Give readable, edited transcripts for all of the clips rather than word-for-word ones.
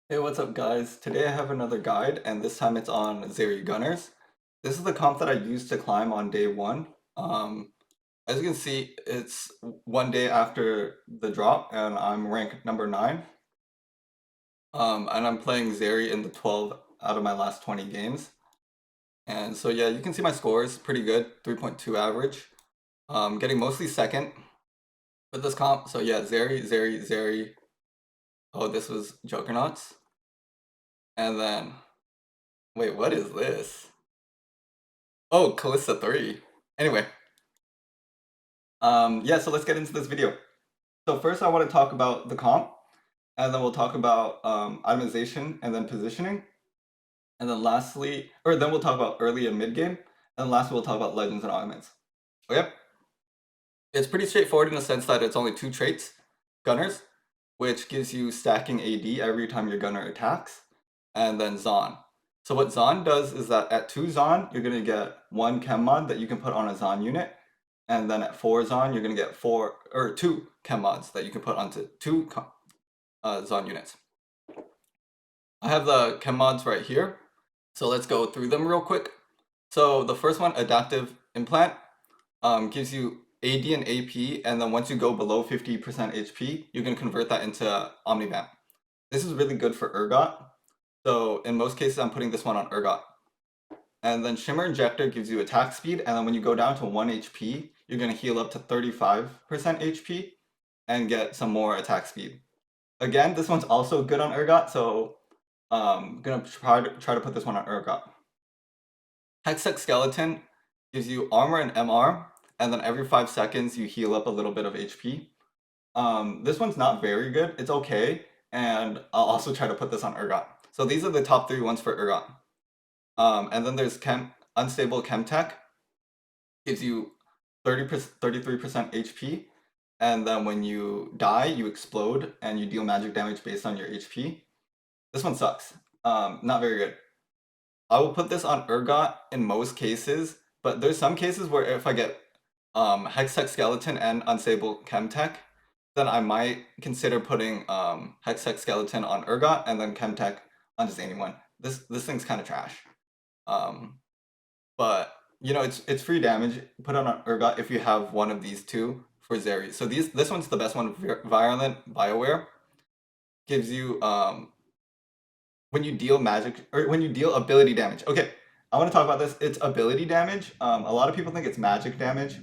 Hey, what's up guys? Today I have another guide and this time it's on Zeri Gunners. This is the comp that I used to climb on day one. As you can see, it's one day after the drop and I'm rank number 9. And I'm playing Zeri in the 12 out of my last 20 games. And so yeah, you can see my scores, pretty good, 3.2 average. Getting mostly second with this comp. So yeah, Zeri. Oh, this was Juggernauts. And then, wait, what is this? Oh, Callista 3. Anyway, yeah, so let's get into this video. So first I want to talk about the comp, and then we'll talk about itemization and then positioning. And then lastly, or then we'll talk about early and mid game, and lastly we'll talk about legends and augments. Okay? It's pretty straightforward in the sense that it's only 2 traits, gunners, which gives you stacking AD every time your gunner attacks, and then Zon. So what Zon does is that at 2 Zon, you're going to get 1 chem mod that you can put on a Zon unit, and then at 4 Zon, you're going to get 2 chem mods that you can put onto 2 Zon units. I have the chem mods right here, so let's go through them real quick. So the first one, Adaptive Implant, gives you AD and AP, and then once you go below 50% HP, you can convert that into Omnivamp. This is really good for Urgot, so in most cases I'm putting this one on Urgot. And then Shimmer Injector gives you attack speed, and then when you go down to 1 HP, you're going to heal up to 35% HP and get some more attack speed. Again, this one's also good on Urgot, so I'm going to try to put this one on Urgot. Hextech Skeleton gives you armor and MR, and then every 5 seconds you heal up a little bit of HP. This one's not very good, it's okay, and I'll also try to put this on Urgot. So these are the top 3 ones for Urgot. And then there's Unstable Chemtech, gives you 33% HP, and then when you die, you explode and you deal magic damage based on your HP. This one sucks. Not very good. I will put this on Urgot in most cases, but there's some cases where if I get Hextech Skeleton and Unstable Chemtech, then I might consider putting Hextech Skeleton on Urgot and then Chemtech on just anyone. This thing's kind of trash. But you know, it's free damage. Put it on Urgot if you have one of these two for Zeri. So this one's the best one. Virulent Bioware gives you when you deal magic or when you deal ability damage. Okay, I want to talk about this. It's ability damage. A lot of people think it's magic damage,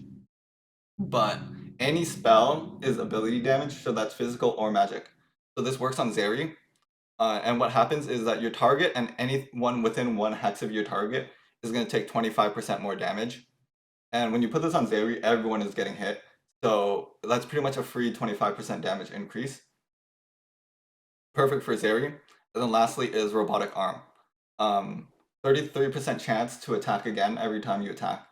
but any spell is ability damage, so that's physical or magic. So this works on Zeri. And what happens is that your target and anyone within 1 hex of your target is going to take 25% more damage. And when you put this on Zeri, everyone is getting hit. So that's pretty much a free 25% damage increase. Perfect for Zeri. And then lastly is Robotic Arm. 33% chance to attack again every time you attack.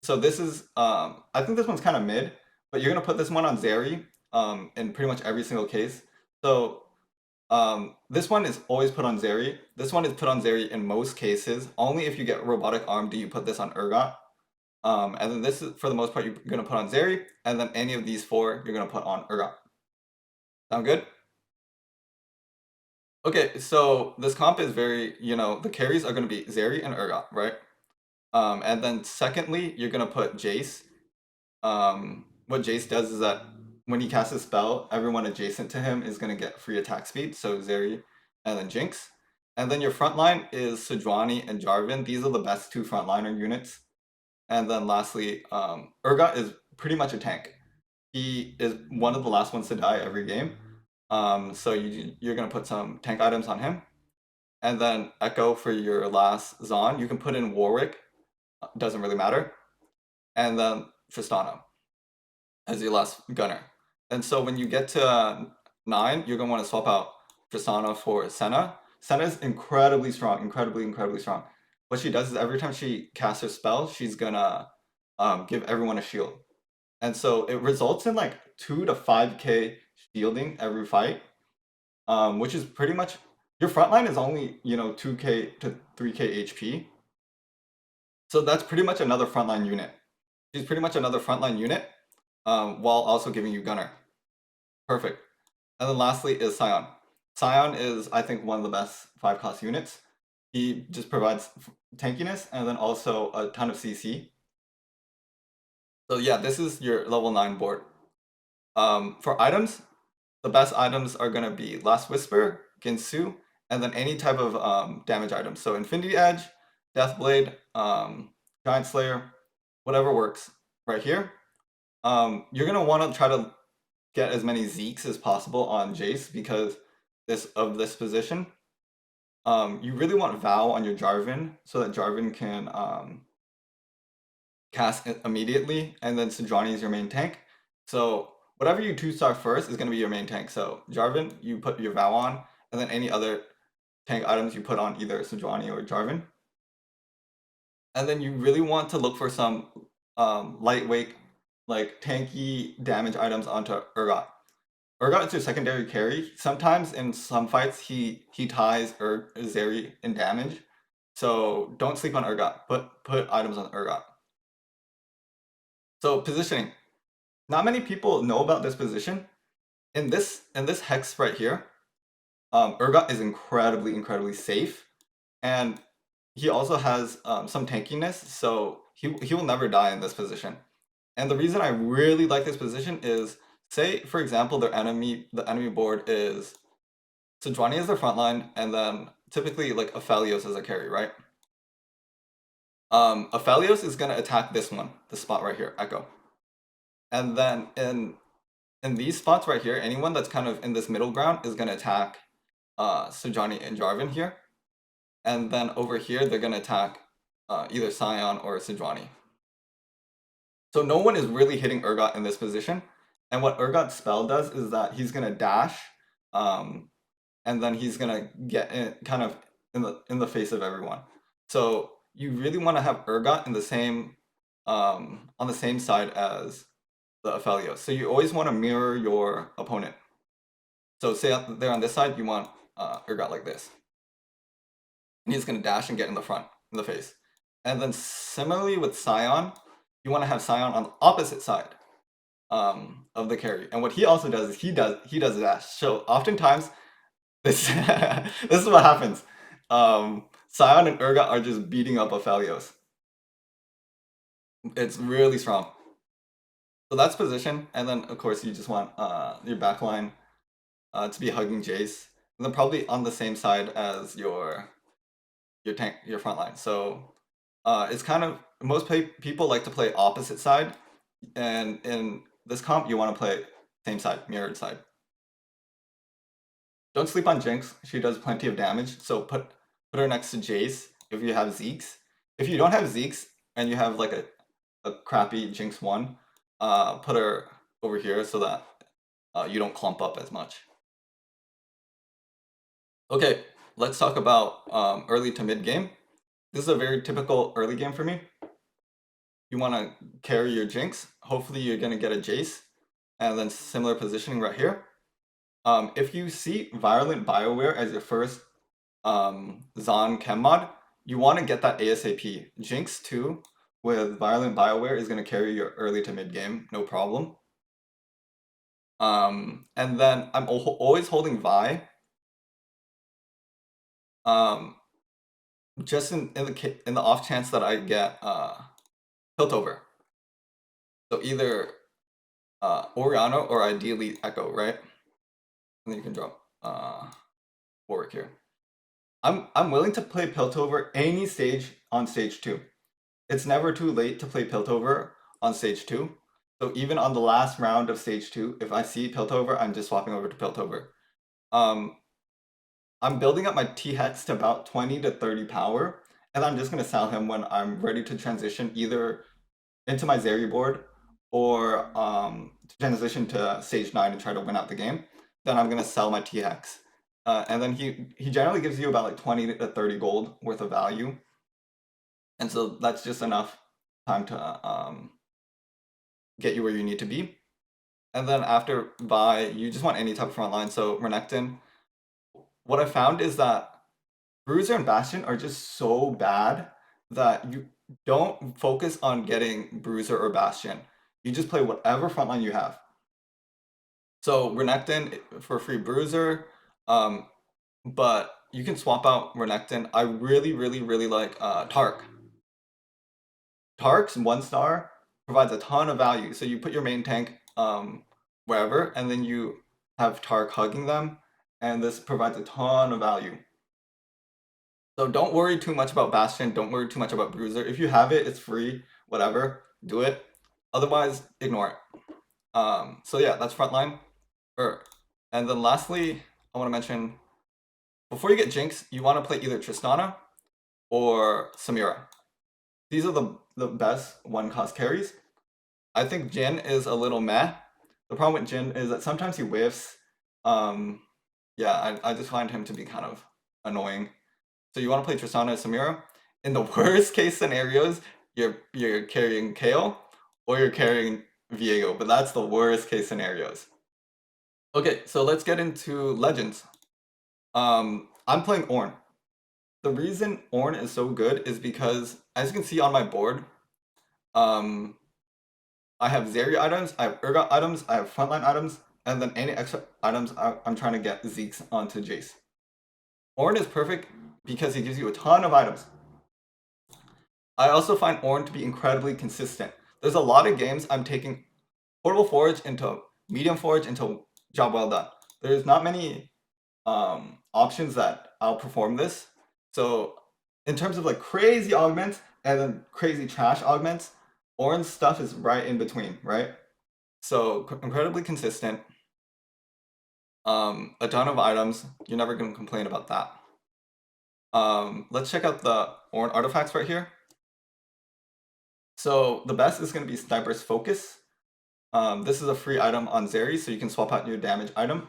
So this is, I think this one's kind of mid, but you're going to put this one on Zeri in pretty much every single case. So this one is always put on Zeri. This one is put on Zeri in most cases. Only if you get Robotic Arm do you put this on Urgot. And then this is, for the most part, you're going to put on Zeri, and then any of these 4 you're going to put on Urgot. Sound good? Okay, so this comp is very, you know, the carries are going to be Zeri and Urgot, right? And then secondly, you're going to put Jace. What Jace does is that when he casts a spell, everyone adjacent to him is going to get free attack speed, so Zeri and then Jinx. And then your frontline is Sejuani and Jarvan. These are the best 2 frontliner units. And then lastly, Urgot is pretty much a tank. He is one of the last ones to die every game. So you're going to put some tank items on him. And then Echo for your last Zon. You can put in Warwick. Doesn't really matter. And then Tristana as your last gunner. And so when you get to 9, you're going to want to swap out Tristana for Senna. Senna is incredibly strong. Incredibly strong. What she does is every time she casts her spell, she's gonna give everyone a shield. And so it results in like 2 to 5k shielding every fight, which is pretty much, your frontline is only, you know, 2k to 3k HP. So that's pretty much another frontline unit. She's pretty much another frontline unit while also giving you gunner. Perfect. And then lastly is Sion. Scion is, I think, one of the best 5-cost units. He just provides tankiness and then also a ton of CC. So yeah, this is your level 9 board. For items, the best items are gonna be Last Whisper, Ginsu, and then any type of damage items. So Infinity Edge, Deathblade, Giant Slayer, whatever works right here. You're gonna want to try to get as many Zeeks as possible on Jace because this position. You really want Vow on your Jarvan so that Jarvan can cast it immediately, and then Sejuani is your main tank. So whatever you 2-star first is going to be your main tank. So Jarvan, you put your Vow on, and then any other tank items you put on either Sejuani or Jarvan. And then you really want to look for some lightweight, like tanky damage items onto Urgot. Urgot is your secondary carry. Sometimes in some fights he ties Zeri in damage. So don't sleep on Urgot. Put items on Urgot. So positioning. Not many people know about this position. In this hex right here, Urgot is incredibly safe, and he also has some tankiness, so he will never die in this position. And the reason I really like this position is, say for example, the enemy board is Sejuani is their front line, and then typically like Aphelios is a carry, right? Aphelios is gonna attack this spot right here, Echo. And then in these spots right here, anyone that's kind of in this middle ground is gonna attack Sejuani and Jarvan here. And then over here, they're gonna attack either Scion or Sejuani. So no one is really hitting Urgot in this position. And what Urgot's spell does is that he's gonna dash, and then he's gonna get kind of in the face of everyone. So you really want to have Urgot in the same on the same side as the Aphelios. So you always want to mirror your opponent. So say they're on this side, you want Urgot like this. And he's gonna dash and get in the front, in the face. And then similarly with Scion, you want to have Scion on the opposite side of the carry. And what he also does is he does dash. So oftentimes this this is what happens. Scion and Urgot are just beating up Aphelios. It's really strong. So that's position, and then of course you just want your backline to be hugging Jace, and then probably on the same side as your tank, your front line. So it's kind of most people like to play opposite side, and in this comp you want to play same side, mirrored side. Don't sleep on Jinx. She does plenty of damage, so put her next to Jace if you have Zeeks. If you don't have Zeeks and you have like a crappy Jinx one, put her over here so that you don't clump up as much. Okay, let's talk about early to mid game. This is a very typical early game for me. You want to carry your Jinx. Hopefully you're going to get a Jace, and then similar positioning right here. If you see Violent Bioware as your first Zon chem mod, you want to get that ASAP. Jinx 2 with Violent Bioware is going to carry your early to mid game, no problem. And then I'm always holding Vi. Just in the off chance that I get Piltover. So either Oriana or ideally Echo, right? And then you can drop Warwick here. I'm willing to play Piltover any stage on stage 2. It's never too late to play Piltover on stage 2. So even on the last round of stage 2, if I see Piltover, I'm just swapping over to Piltover. I'm building up my T-Hex to about 20 to 30 power, and I'm just going to sell him when I'm ready to transition either into my Zeri board or to transition to stage 9 and try to win out the game. Then I'm going to sell my T-Hex. And then he generally gives you about like 20 to 30 gold worth of value. And so that's just enough time to get you where you need to be. And then after Vi, you just want any type of front line. So Renekton, what I found is that Bruiser and Bastion are just so bad that you don't focus on getting Bruiser or Bastion. You just play whatever frontline you have. So Renekton for free Bruiser, But you can swap out Renekton. I really like Tark. Tark's 1-star provides a ton of value. So you put your main tank wherever, and then you have Tark hugging them, and this provides a ton of value. So don't worry too much about Bastion, don't worry too much about Bruiser. If you have it, it's free, whatever, do it. Otherwise, ignore it. So yeah, that's frontline. And then lastly, I want to mention, before you get Jinx, you want to play either Tristana or Samira. These are the best 1-cost carries. I think Jhin is a little meh. The problem with Jhin is that sometimes he whiffs. Yeah, I just find him to be kind of annoying. So you want to play Tristana and Samira. In the worst case scenarios, you're carrying Kale or you're carrying Viego, but that's the worst case scenarios. Okay, so let's get into Legends. I'm playing Ornn. The reason Ornn is so good is because, as you can see on my board, I have Zeri items, I have Urgot items, I have frontline items, and then any extra items I'm trying to get Zeke's onto Jace. Ornn is perfect because he gives you a ton of items. I also find Ornn to be incredibly consistent. There's a lot of games I'm taking Portable Forge into Medium Forge into Job Well Done. There's not many options that outperform this. So in terms of like crazy augments and then crazy trash augments, Ornn's stuff is right in between, right? So incredibly consistent. A ton of items. You're never gonna complain about that. Let's check out the Ornn artifacts right here. So the best is gonna be Sniper's Focus. This is a free item on Zeri, so you can swap out your damage item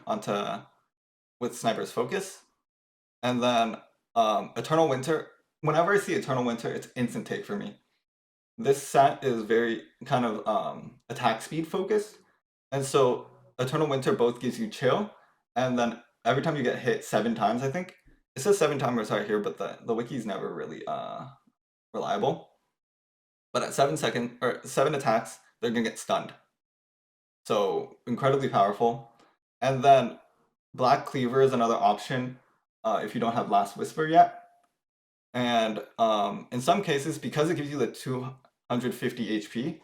with Sniper's Focus. And then Eternal Winter. Whenever I see Eternal Winter, it's instant take for me. This set is very kind of attack speed focused, and so Eternal Winter both gives you chill, and then every time you get hit 7 times, I think it says 7 timers right here, but the wiki's never really reliable. But at 7 attacks, they're gonna get stunned. So incredibly powerful. And then Black Cleaver is another option if you don't have Last Whisper yet. And in some cases, because it gives you the 250 HP,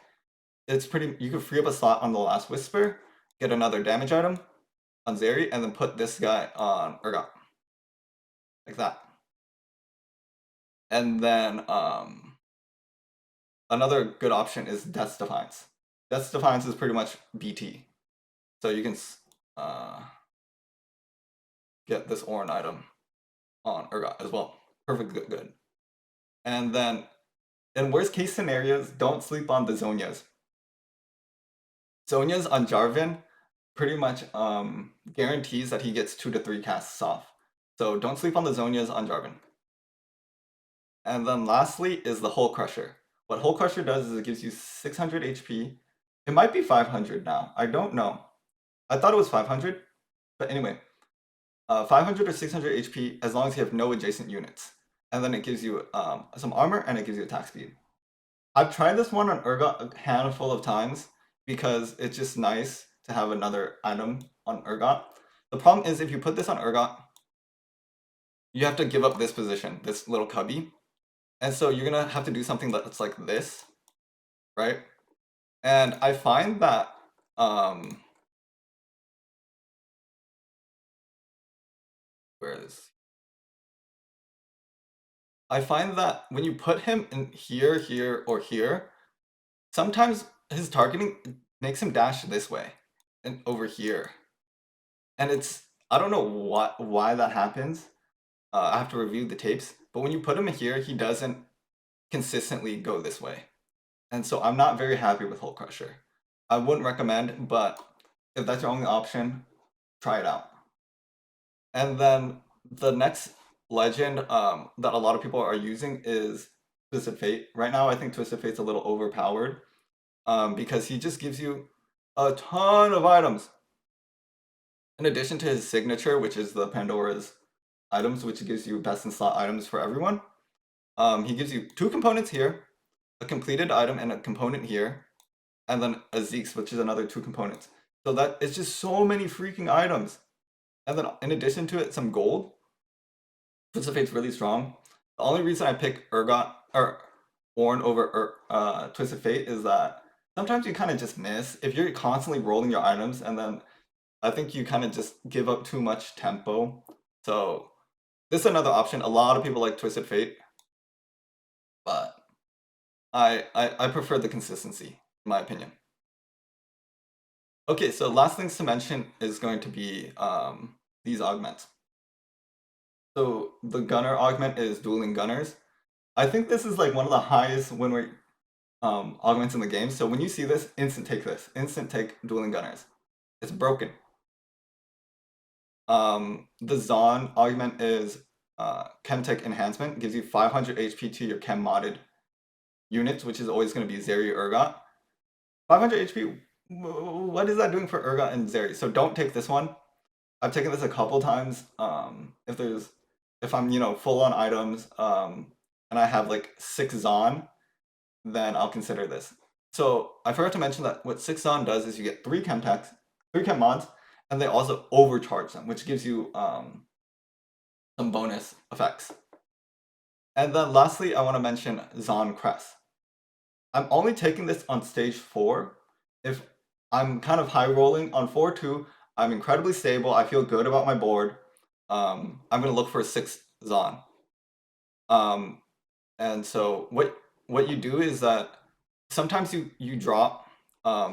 it's pretty. You can free up a slot on the Last Whisper, get another damage item on Zeri, and then put this guy on Urgot. Like that. And then another good option is Death's Defiance. Death's Defiance is pretty much BT. So you can get this Ornn item on Urgot as well. Perfect, good. And then, in worst case scenarios, don't sleep on the Zhonya's. Zhonya's on Jarvan pretty much guarantees that he gets 2 to 3 casts off. So don't sleep on the Zhonya's on Jarvan. And then lastly is the Hull Crusher. What Hull Crusher does is it gives you 600 HP. It might be 500 now. I don't know. I thought it was 500. But anyway, 500 or 600 HP as long as you have no adjacent units. And then it gives you some armor and it gives you attack speed. I've tried this one on Urgot a handful of times because it's just nice to have another item on Urgot. The problem is if you put this on Urgot, you have to give up this position, this little cubby. And so you're gonna have to do something that's like this, right? And I find that where is I find that when you put him in here, here, or here, sometimes his targeting makes him dash this way and over here. And I don't know why that happens. I have to review the tapes, but when you put him here, he doesn't consistently go this way. And so I'm not very happy with Hull Crusher. I wouldn't recommend, but if that's your only option, try it out. And then the next legend that a lot of people are using is Twisted Fate. Right now, I think Twisted Fate's a little overpowered because he just gives you a ton of items. In addition to his signature, which is the Pandora's items, which gives you best in slot items for everyone, he gives you 2 components here, a completed item and a component here, and then a Zeke's, which is another 2 components. So that it's just so many freaking items. And then in addition to it, some gold. Twisted Fate's really strong. The only reason I pick Urgot or Ornn over Twisted Fate is that sometimes you kind of just miss. If you're constantly rolling your items, and then I think you kind of just give up too much tempo. So this is another option. A lot of people like Twisted Fate, but I prefer the consistency, in my opinion. Okay, so last things to mention is going to be these augments. So the gunner augment is dueling gunners. I think this is like one of the highest win rate augments in the game. So when you see this, instant take this. Instant take dueling gunners. It's broken. The Zon augment is chem tech enhancement. Gives you 500 HP to your chem modded units, which is always going to be Zeri Urgot. 500 HP, what is that doing for Urgot and Zeri? So don't take this one. I've taken this a couple times. If I'm, full on items, and I have like 6 Zon, then I'll consider this. So I forgot to mention that what 6 Zon does is you get 3 chem techs, 3 chem mods, and they also overcharge them, which gives you some bonus effects. And then lastly, I want to mention Zon Crest. I'm only taking this on stage 4. If I'm kind of high rolling on 4-2, I'm incredibly stable. I feel good about my board. I'm going to look for 6 Zon. And so what you do is that sometimes you drop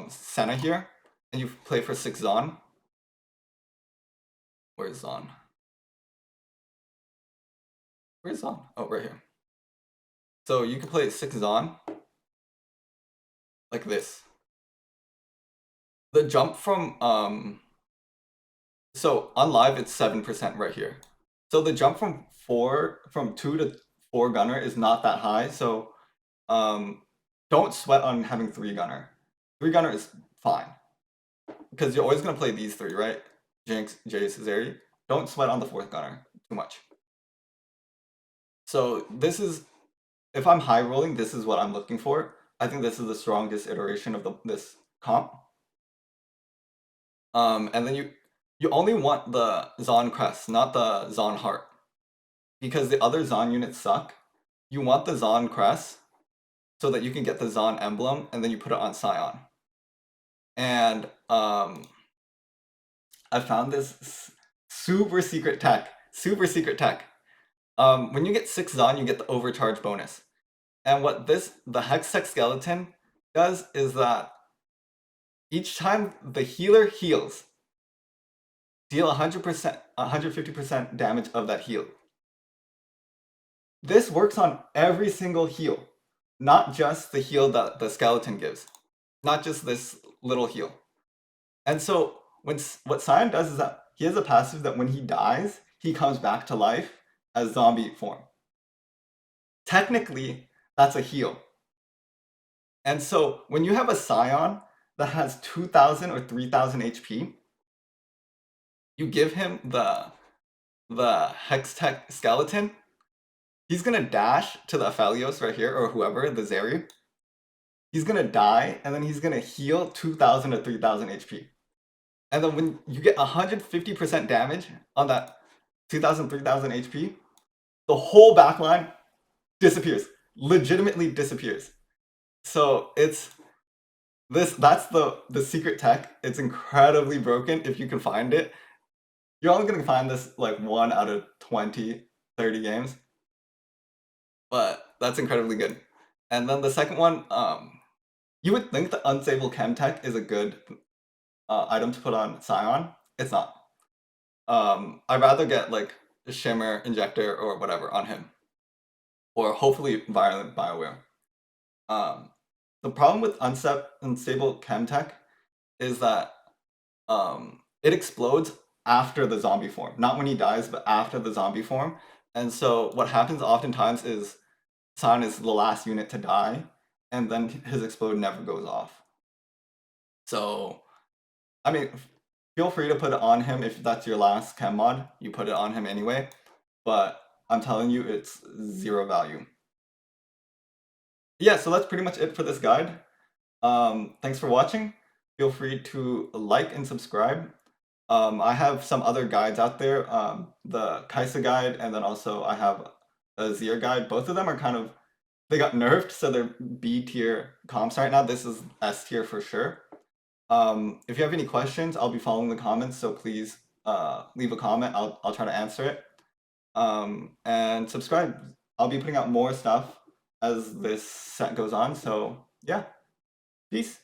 Senna here, and you play for 6 Zon. Where's Zon? Where's Zon? Oh, right here. So you can play 6 Zon like this. The jump from so on live it's 7% right here. So the jump from 2 to 4 gunner is not that high. So don't sweat on having 3 gunner. 3 gunner is fine because you're always gonna play these 3, right? Jinx, Jace, Zeri. Don't sweat on the 4th gunner too much. So this is, if I'm high rolling, this is what I'm looking for. I think this is the strongest iteration of this comp. And then you only want the Zon Crest, not the Zon Heart. Because the other Zon units suck. You want the Zon Crest so that you can get the Zon emblem, and then you put it on Scion. And I found this super secret tech. Super secret tech. When you get 6 Zon, you get the overcharge bonus. And what the Hex Tech Skeleton does is that each time the healer heals, deal 100%, 150% damage of that heal. This works on every single heal, not just the heal that the skeleton gives, not just this little heal. And so what Scion does is that he has a passive that when he dies, he comes back to life as zombie form. Technically, that's a heal. And so when you have a Scion that has 2,000 or 3,000 HP, you give him the Hex Tech Skeleton, he's gonna dash to the Aphelios right here, or whoever, the Zeri. He's gonna die, and then he's gonna heal 2,000 or 3,000 HP. And then when you get 150% damage on that 2,000, 3,000 HP, the whole backline disappears. Legitimately disappears. So that's the secret tech. It's incredibly broken if you can find it. You're only gonna find this like 1 out of 20, 30 games. But that's incredibly good. And then the second one, you would think the unstable chem tech is a good item to put on Scion. It's not. I'd rather get like a Shimmer, Injector, or whatever on him. Or hopefully Violent Bioware. The problem with unstable chem tech is that it explodes after the zombie form. Not when he dies, but after the zombie form. And so what happens oftentimes is Scion is the last unit to die, and then his explode never goes off. So, I mean, feel free to put it on him if that's your last chem mod. You put it on him anyway, but I'm telling you, it's 0 value. Yeah, so that's pretty much it for this guide. Thanks for watching. Feel free to like and subscribe. I have some other guides out there, the Kaisa guide, and then also I have a Zeri guide. Both of them are kind of, they got nerfed, so they're B tier comps right now. This is S tier for sure. If you have any questions, I'll be following the comments, so please leave a comment. I'll try to answer it. And subscribe. I'll be putting out more stuff as this set goes on. So yeah, peace.